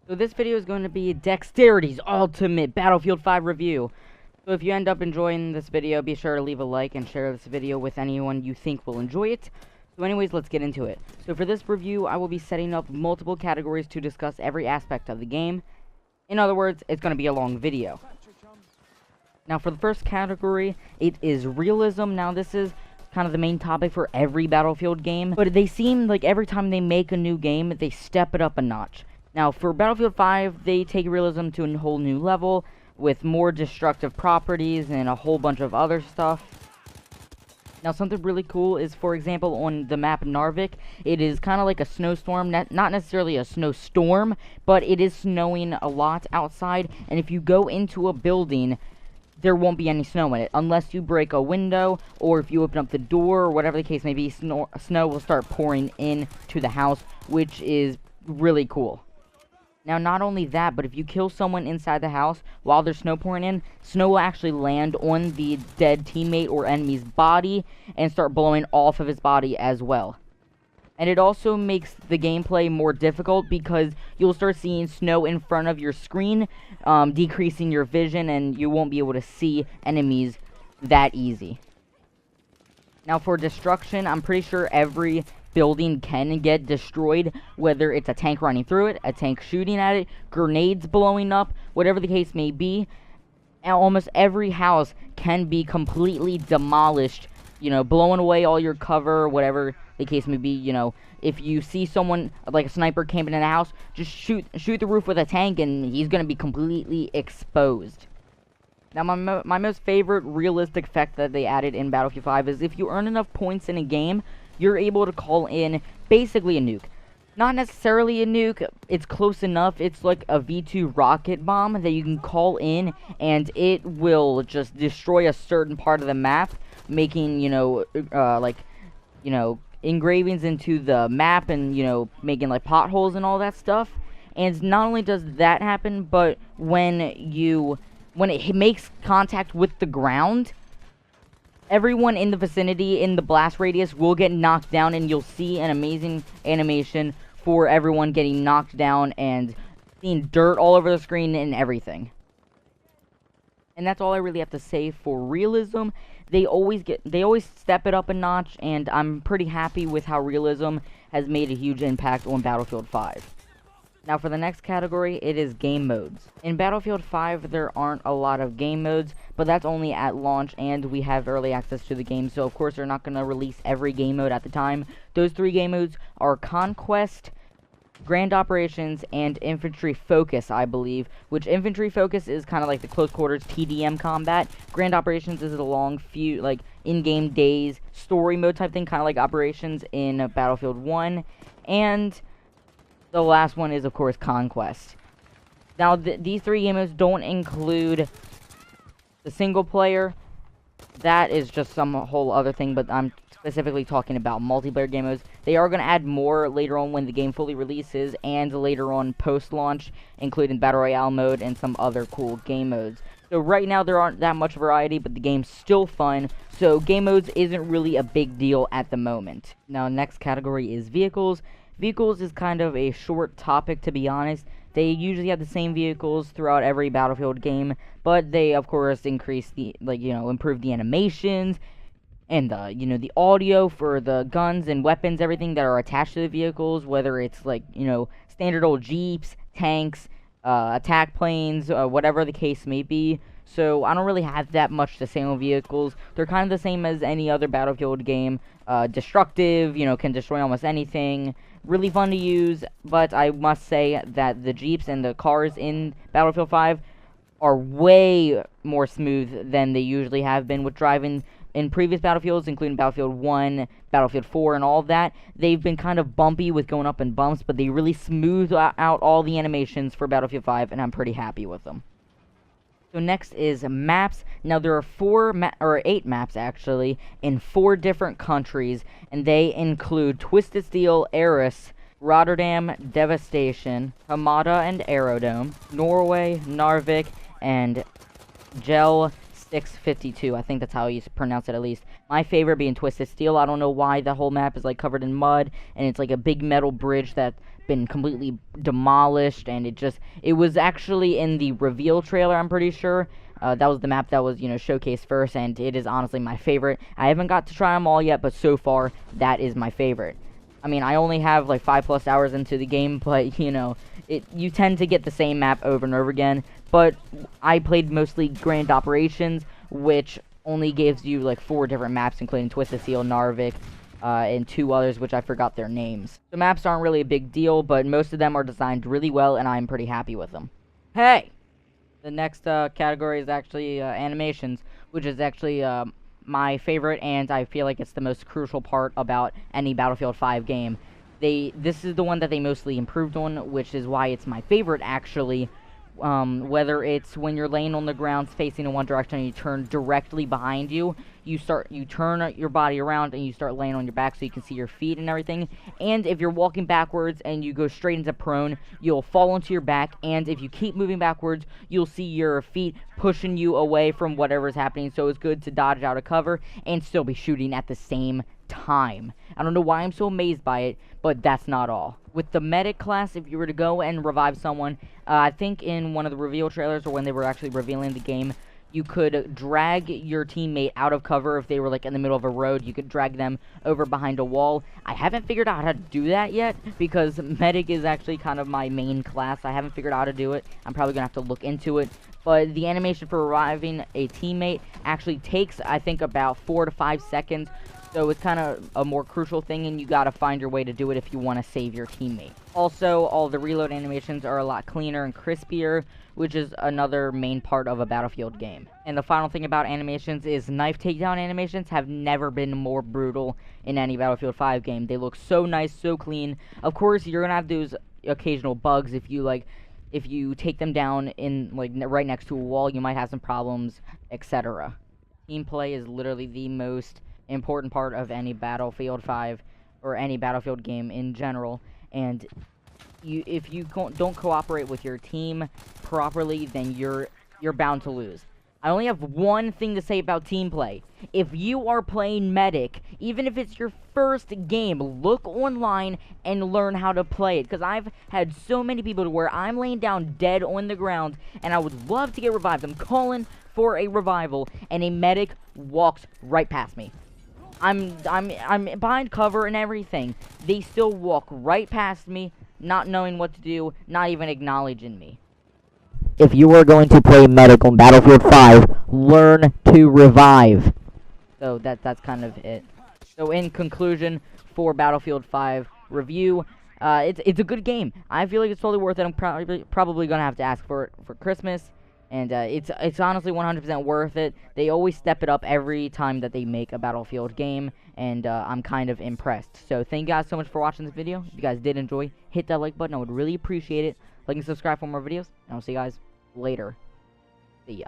So this video is going to be Dexterity's Ultimate Battlefield 5 review. So if you end up enjoying this video, be sure to leave a like and share this video with anyone you think will enjoy it. So anyways, let's get into it. So for this review, I will be setting up multiple categories to discuss every aspect of the game. In other words, it's going to be a long video. Now for the first category, it is realism. Now this is kind of the main topic for every Battlefield game, but they seem like every time they make a new game, they step it up a notch. Now, for Battlefield 5, they take realism to a whole new level, with more destructive properties and a whole bunch of other stuff. Now, something really cool is, for example, on the map Narvik, it is kind of like a snowstorm, not necessarily a snowstorm, but it is snowing a lot outside, and if you go into a building, there won't be any snow in it, unless you break a window, or if you open up the door, or whatever the case may be, snow will start pouring into the house, which is really cool. Now, not only that, but if you kill someone inside the house while there's snow pouring in, snow will actually land on the dead teammate or enemy's body and start blowing off of his body as well. And it also makes the gameplay more difficult because you'll start seeing snow in front of your screen, decreasing your vision, and you won't be able to see enemies that easy. Now, for destruction, I'm pretty sure every building can get destroyed, whether it's a tank running through it, a tank shooting at it, grenades blowing up, whatever the case may be. And almost every house can be completely demolished, you know, blowing away all your cover, whatever the case may be. You know, if you see someone like a sniper camping in a house, just shoot the roof with a tank and he's gonna be completely exposed. Now, my most favorite realistic effect that they added in Battlefield 5 is if you earn enough points in a game, you're able to call in basically a nuke. Not necessarily a nuke, it's close enough. It's like a V2 rocket bomb that you can call in, and it will just destroy a certain part of the map, making, you know, engravings into the map and, you know, making like potholes and all that stuff. And not only does that happen, but when it makes contact with the ground, everyone in the vicinity, in the blast radius, will get knocked down, and you'll see an amazing animation for everyone getting knocked down and seeing dirt all over the screen and everything. And that's all I really have to say for realism. They always step it up a notch, and I'm pretty happy with how realism has made a huge impact on Battlefield 5. Now for the next category, it is game modes. In Battlefield 5, there aren't a lot of game modes, but that's only at launch, and we have early access to the game, so of course they're not going to release every game mode at the time. Those three game modes are Conquest, Grand Operations, and Infantry Focus, I believe, which Infantry Focus is kind of like the close quarters TDM combat. Grand Operations is a long few, like, in-game days, story mode type thing, kind of like Operations in Battlefield 1, and the last one is, of course, Conquest. Now, these three game modes don't include the single player. That is just some whole other thing, but I'm specifically talking about multiplayer game modes. They are going to add more later on when the game fully releases, and later on post-launch, including Battle Royale mode and some other cool game modes. So right now, there aren't that much variety, but the game's still fun, so game modes isn't really a big deal at the moment. Now, next category is vehicles. Vehicles is kind of a short topic, to be honest. They usually have the same vehicles throughout every Battlefield game, but they, of course, improve the animations and the audio for the guns and weapons, everything that are attached to the vehicles, whether it's like, standard old Jeeps, tanks, attack planes, whatever the case may be. So I don't really have that much to say on vehicles. They're kind of the same as any other Battlefield game. Destructive, can destroy almost anything. Really fun to use, but I must say that the Jeeps and the cars in Battlefield 5 are way more smooth than they usually have been with driving in previous Battlefields, including Battlefield 1, Battlefield 4, and all of that. They've been kind of bumpy with going up in bumps, but they really smooth out all the animations for Battlefield 5, and I'm pretty happy with them. So next is maps. Now there are 8 maps actually in 4 different countries, and they include Twisted Steel, Eris, Rotterdam, Devastation, Hamada and Aerodome, Norway, Narvik, and Gel 652. I think that's how you pronounce it, at least. My favorite being Twisted Steel. I don't know why the whole map is like covered in mud, and it's like a big metal bridge that been completely demolished, and it was actually in the reveal trailer, I'm pretty sure. That was the map that was, showcased first, and it is honestly my favorite. I haven't got to try them all yet, but so far, that is my favorite. I mean, I only have like 5+ hours into the game, but, you tend to get the same map over and over again. But I played mostly Grand Operations, which only gives you like 4 different maps, including Twisted Steel, Narvik, and 2 others, which I forgot their names. The maps aren't really a big deal, but most of them are designed really well, and I'm pretty happy with them. Hey! The next category is actually animations, which is actually my favorite, and I feel like it's the most crucial part about any Battlefield 5 game. This is the one that they mostly improved on, which is why it's my favorite, actually. Whether it's when you're laying on the ground facing in one direction and you turn directly behind you, you turn your body around and you start laying on your back so you can see your feet and everything. And if you're walking backwards and you go straight into prone, you'll fall onto your back, and if you keep moving backwards, you'll see your feet pushing you away from whatever's happening, so it's good to dodge out of cover and still be shooting at the same time. I don't know why I'm so amazed by it, but that's not all. With the medic class, if you were to go and revive someone, I think in one of the reveal trailers, or when they were actually revealing the game, you could drag your teammate out of cover. If they were like in the middle of a road, you could drag them over behind a wall. I haven't figured out how to do that yet, because medic is actually kind of my main class. I haven't figured out how to do it. I'm probably gonna have to look into it. But the animation for reviving a teammate actually takes, I think, about 4 to 5 seconds. So it's kind of a more crucial thing, and you gotta find your way to do it if you want to save your teammate. Also, all the reload animations are a lot cleaner and crispier, which is another main part of a Battlefield game. And the final thing about animations is knife takedown animations have never been more brutal in any Battlefield 5 game. They look so nice, so clean. Of course, you're gonna have those occasional bugs. If you take them down in right next to a wall, you might have some problems, etc. Team play is literally the most important part of any Battlefield 5 or any Battlefield game in general, and if you don't cooperate with your team properly, then you're bound to lose. I only have one thing to say about team play. If you are playing medic, even if it's your first game, look online and learn how to play it, because I've had so many people to where I'm laying down dead on the ground and I would love to get revived. I'm calling for a revival and a medic walks right past me. I'm behind cover and everything. They still walk right past me, not knowing what to do, not even acknowledging me. If you are going to play medic on Battlefield 5, learn to revive. So that's kind of it. So in conclusion, for Battlefield 5 review, it's a good game. I feel like it's totally worth it. I'm probably gonna have to ask for it for Christmas. And it's honestly 100% worth it. They always step it up every time that they make a Battlefield game, and I'm kind of impressed. So thank you guys so much for watching this video. If you guys did enjoy, hit that like button. I would really appreciate it. Like and subscribe for more videos, and I'll see you guys later. See ya.